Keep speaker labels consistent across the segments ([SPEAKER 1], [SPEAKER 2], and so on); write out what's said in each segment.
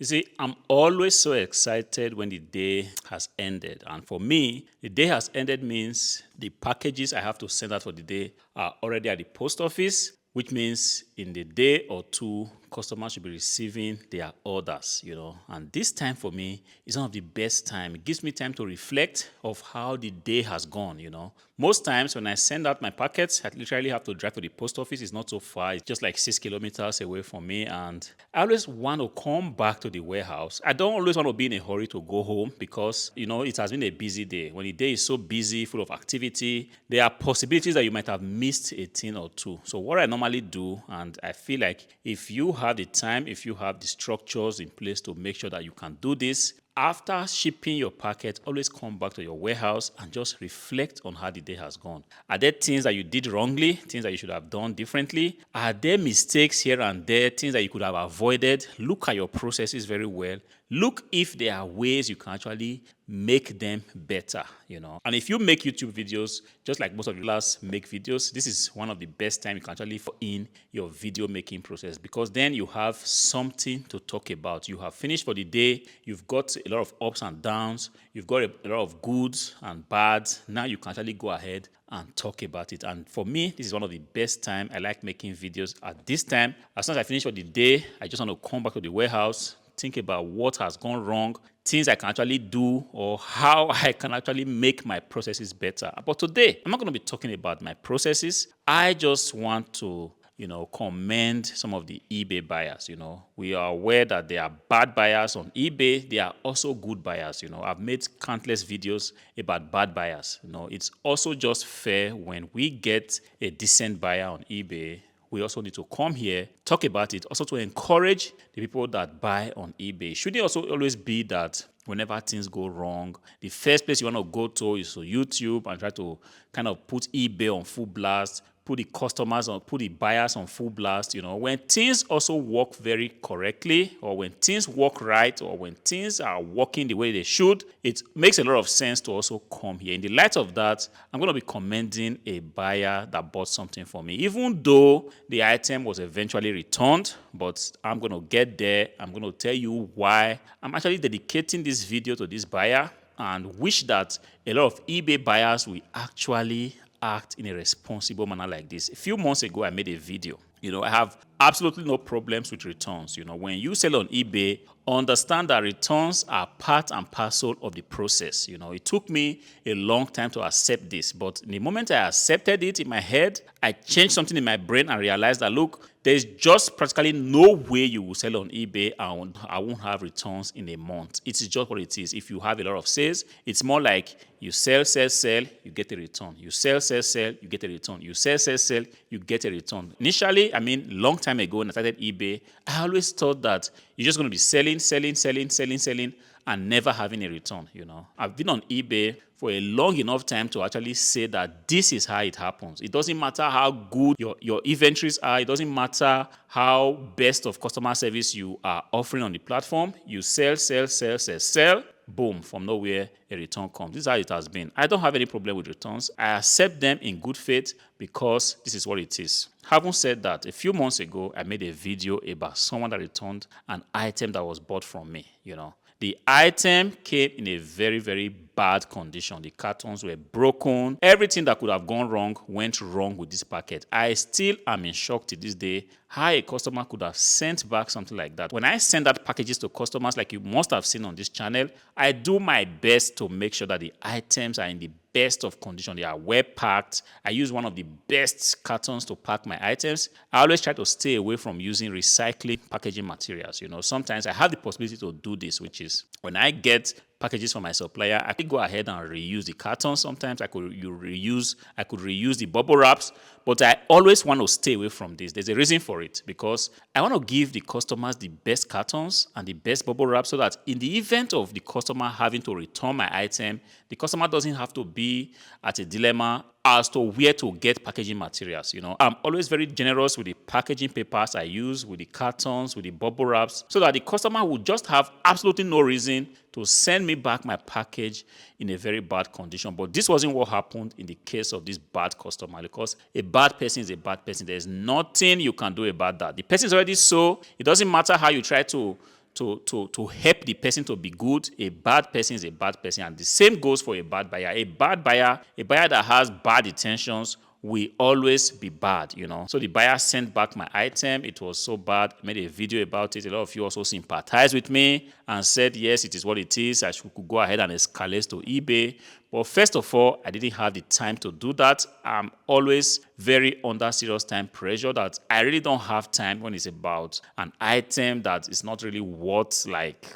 [SPEAKER 1] You see, I'm always so excited when the day has ended. And for me, the day has ended means the packages I have to send out for the day are already at the post office, which means in the day or two, customers should be receiving their orders. And this time for me is one of the best time. It gives me time to reflect of how the day has gone. Most times when I send out my packets, I literally have to drive to the post office. It's not so far. It's just like 6 kilometers away from me. And I always want to come back to the warehouse. I don't always want to be in a hurry to go home because, it has been a busy day. When the day is so busy, full of activity, there are possibilities that you might have missed a thing or two. So what I normally do, and I feel like if you have the time, if you have the structures in place to make sure that you can do this, after shipping your packet, always come back to your warehouse and just reflect on how the day has gone. Are there things that you did wrongly, things that you should have done differently? Are there mistakes here and there, things that you could have avoided? Look at your processes very well. Look if there are ways you can actually make them better. And if you make YouTube videos, just like most of you last make videos, this is one of the best time you can actually in your video making process, because then you have something to talk about. You have finished for the day. You've got a lot of ups and downs. You've got a lot of goods and bads. Now you can actually go ahead and talk about it. And for me, this is one of the best time. I like making videos at this time. As soon as I finish for the day, I just want to come back to the warehouse, think about what has gone wrong, things I can actually do, or how I can actually make my processes better. But today, I'm not going to be talking about my processes. I just want to commend some of the eBay buyers. We are aware that there are bad buyers on eBay. There are also good buyers. I've made countless videos about bad buyers. It's also just fair when we get a decent buyer on eBay. We also need to come here, talk about it, also to encourage the people that buy on eBay. Shouldn't it also always be that whenever things go wrong, the first place you want to go to is to YouTube and try to kind of put eBay on full blast, put the buyers on full blast. When things also work very correctly, or when things work right, or when things are working the way they should, it makes a lot of sense to also come here. In the light of that, I'm going to be commending a buyer that bought something for me, even though the item was eventually returned. But I'm going to get there. I'm going to tell you why I'm actually dedicating this video to this buyer, and wish that a lot of eBay buyers will actually act in a responsible manner like this. A few months ago, I made a video. I have absolutely no problems with returns. When you sell on eBay, understand that returns are part and parcel of the process. It took me a long time to accept this, but in the moment I accepted it in my head, I changed something in my brain and realized that, look, there's just practically no way you will sell on eBay and I won't have returns in a month. It's just what it is. If you have a lot of sales, it's more like you sell, you get a return. You sell, you get a return. You sell, you get a return. Initially, long time ago when I started eBay, I always thought that you're just going to be selling, and never having a return. I've been on eBay for a long enough time to actually say that this is how it happens. It doesn't matter how good your inventories are. It doesn't matter how best of customer service you are offering on the platform. You sell. Boom, from nowhere, a return comes. This is how it has been. I don't have any problem with returns. I accept them in good faith because this is what it is. Having said that, a few months ago, I made a video about someone that returned an item that was bought from me. The item came in a very, very bad condition. The cartons were broken. Everything that could have gone wrong went wrong with this packet. I still am in shock to this day how a customer could have sent back something like that. When I send out packages to customers, like you must have seen on this channel, I do my best to make sure that the items are in the best of condition. They are well packed. I use one of the best cartons to pack my items. I always try to stay away from using recycling packaging materials. Sometimes I have the possibility to do this, which is when I get packages from my supplier, I could go ahead and reuse the cartons. Sometimes I could reuse the bubble wraps, but I always want to stay away from this. There's a reason for it, because I want to give the customers the best cartons and the best bubble wraps, so that in the event of the customer having to return my item, the customer doesn't have to be at a dilemma as to where to get packaging materials. I'm always very generous with the packaging papers I use, with the cartons, with the bubble wraps, so that the customer would just have absolutely no reason to send me back my package in a very bad condition. But this wasn't what happened in the case of this bad customer, because a bad person is a bad person. There's nothing you can do about that. The person is already so. It doesn't matter how you try to to help the person to be good. A bad person is a bad person, and the same goes for a bad buyer. A buyer that has bad intentions will always be bad, So the buyer sent back my item. It was so bad. I made a video about it. A lot of you also sympathized with me and said, yes, it is what it is. I could go ahead and escalate to eBay. But first of all, I didn't have the time to do that. I'm always very under serious time pressure that I really don't have time when it's about an item that is not really worth like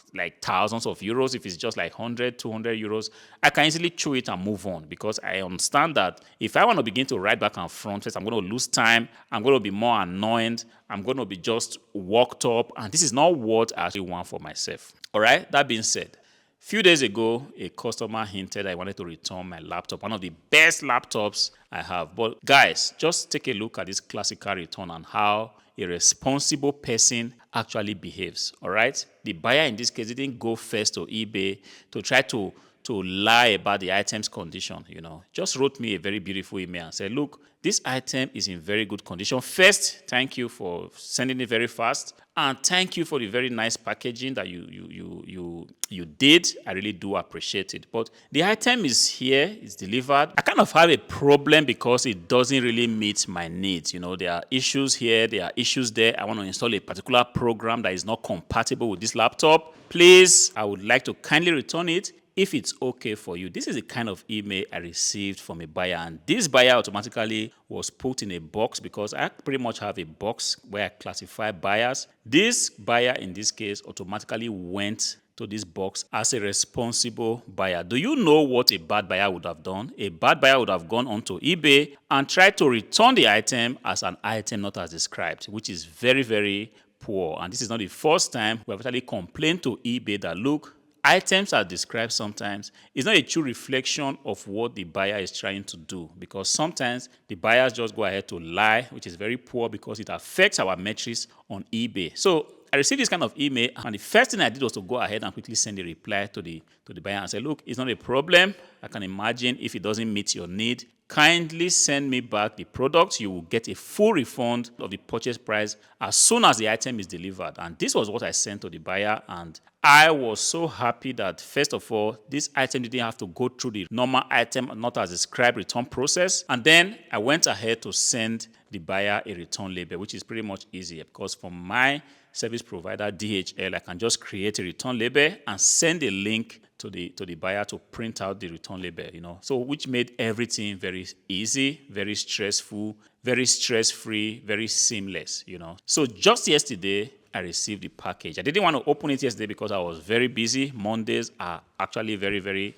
[SPEAKER 1] thousands of euros. If it's just like 100, 200 euros, I can easily chew it and move on, because I understand that if I want to begin to write back and front, first I'm going to lose time. I'm going to be more annoyed. I'm going to be just worked up. And this is not what I actually want for myself. All right. That being said, few days ago, a customer hinted I wanted to return my laptop, one of the best laptops I have. But guys, just take a look at this classical return and how a responsible person actually behaves, all right? The buyer in this case didn't go first to eBay to try to lie about the item's condition, Just wrote me a very beautiful email and said, look, this item is in very good condition. First, thank you for sending it very fast. And thank you for the very nice packaging that you did. I really do appreciate it. But the item is here, it's delivered. I kind of have a problem because it doesn't really meet my needs. There are issues here, there are issues there. I want to install a particular program that is not compatible with this laptop. Please, I would like to kindly return it if it's okay for you. This is the kind of email I received from a buyer, and this buyer automatically was put in a box because I pretty much have a box where I classify buyers. This buyer in this case automatically went to this box as a responsible buyer. Do you know what a bad buyer would have done? A bad buyer would have gone onto eBay and tried to return the item as an item not as described, which is very, very poor. And this is not the first time we have actually complained to eBay that, look, items are described sometimes. It's not a true reflection of what the buyer is trying to do, because sometimes the buyers just go ahead to lie, which is very poor because it affects our metrics on eBay. So I received this kind of email, and the first thing I did was to go ahead and quickly send a reply to the buyer and say, look, it's not a problem. I can imagine if it doesn't meet your need, kindly send me back the product. You will get a full refund of the purchase price as soon as the item is delivered. And this was what I sent to the buyer, and I was so happy that, first of all, this item didn't have to go through the normal item not as described return process. And then I went ahead to send the buyer a return label, which is pretty much easier because from my service provider, DHL, I can just create a return label and send a link to the buyer to print out the return label, So which made everything very easy, very stressful, very stress-free, very seamless, So just yesterday, I received the package. I didn't want to open it yesterday because I was very busy. Mondays are actually very, very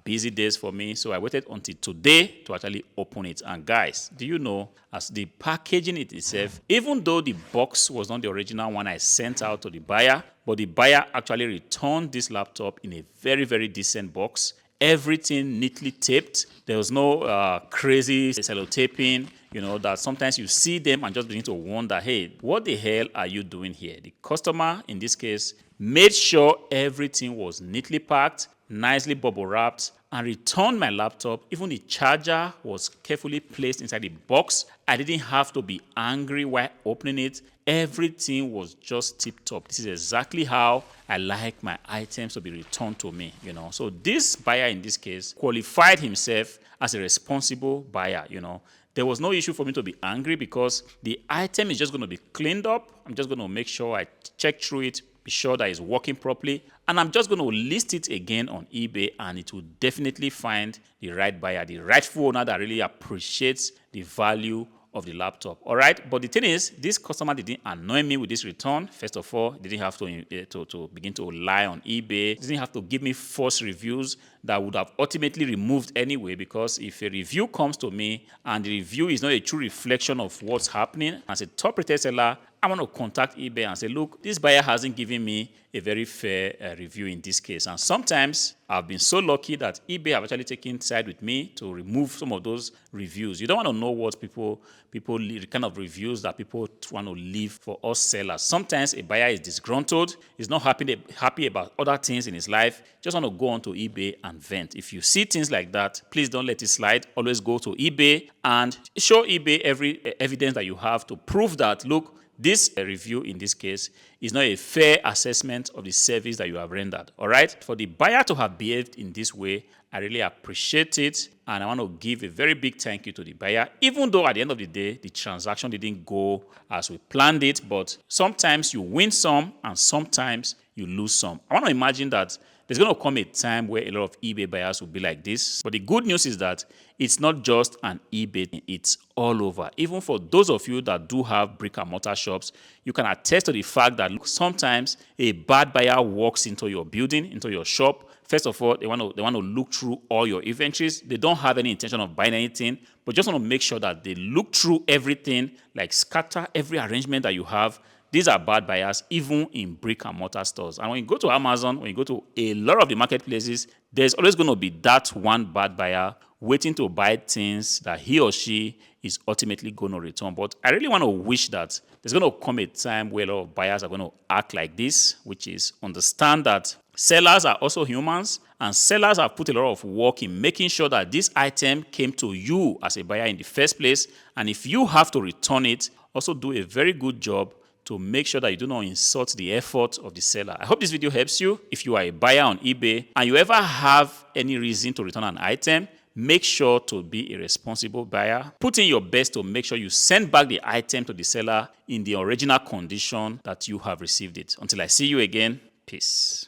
[SPEAKER 1] busy days for me. So I waited until today to actually open it. And guys, do you know, as the packaging itself, even though the box was not the original one I sent out to the buyer, but the buyer actually returned this laptop in a very, very decent box. Everything neatly taped. There was no crazy sellotaping, that sometimes you see them and just begin to wonder, hey, what the hell are you doing here? The customer, in this case, made sure everything was neatly packed, nicely bubble wrapped, and returned my laptop. Even the charger was carefully placed inside the box. I didn't have to be angry while opening it. Everything was just tip-top. This is exactly how I like my items to be returned to me, So this buyer in this case qualified himself as a responsible buyer, There was no issue for me to be angry because the item is just going to be cleaned up. I'm just going to make sure I check through it, be sure that it's working properly, and I'm just going to list it again on eBay, and it will definitely find the right buyer, the rightful owner that really appreciates the value of the laptop. All right, but the thing is, this customer didn't annoy me with this return. First of all, didn't have to begin to lie on eBay. Didn't have to give me false reviews that would have ultimately removed anyway, because if a review comes to me and the review is not a true reflection of what's happening, as a top-rated seller, I want to contact eBay and say, look, this buyer hasn't given me a very fair review in this case. And sometimes I've been so lucky that eBay have actually taken side with me to remove some of those reviews. You don't want to know what people leave, the kind of reviews that people want to leave for us sellers. Sometimes a buyer is disgruntled, is not happy about other things in his life, just want to go onto eBay and vent. If you see things like that, please don't let it slide. Always go to eBay and show eBay every evidence that you have to prove that, look, this review in this case is not a fair assessment of the service that you have rendered. All right. For the buyer to have behaved in this way, I really appreciate it. And I want to give a very big thank you to the buyer, even though at the end of the day, the transaction didn't go as we planned it. But sometimes you win some and sometimes you lose some. I want to imagine that there's going to come a time where a lot of eBay buyers will be like this. But the good news is that it's not just an eBay thing, it's all over. Even for those of you that do have brick and mortar shops, you can attest to the fact that sometimes a bad buyer walks into your building, into your shop. First of all, they want to look through all your inventories. They don't have any intention of buying anything, but just want to make sure that they look through everything, like scatter every arrangement that you have. These are bad buyers, even in brick and mortar stores. And when you go to Amazon, when you go to a lot of the marketplaces, there's always going to be that one bad buyer waiting to buy things that he or she is ultimately going to return. But I really want to wish that there's going to come a time where a lot of buyers are going to act like this, which is understand that sellers are also humans, and sellers have put a lot of work in making sure that this item came to you as a buyer in the first place. And if you have to return it, also do a very good job to make sure that you do not insult the effort of the seller. I hope this video helps you. If you are a buyer on eBay and you ever have any reason to return an item, make sure to be a responsible buyer. Put in your best to make sure you send back the item to the seller in the original condition that you have received it. Until I see you again, peace.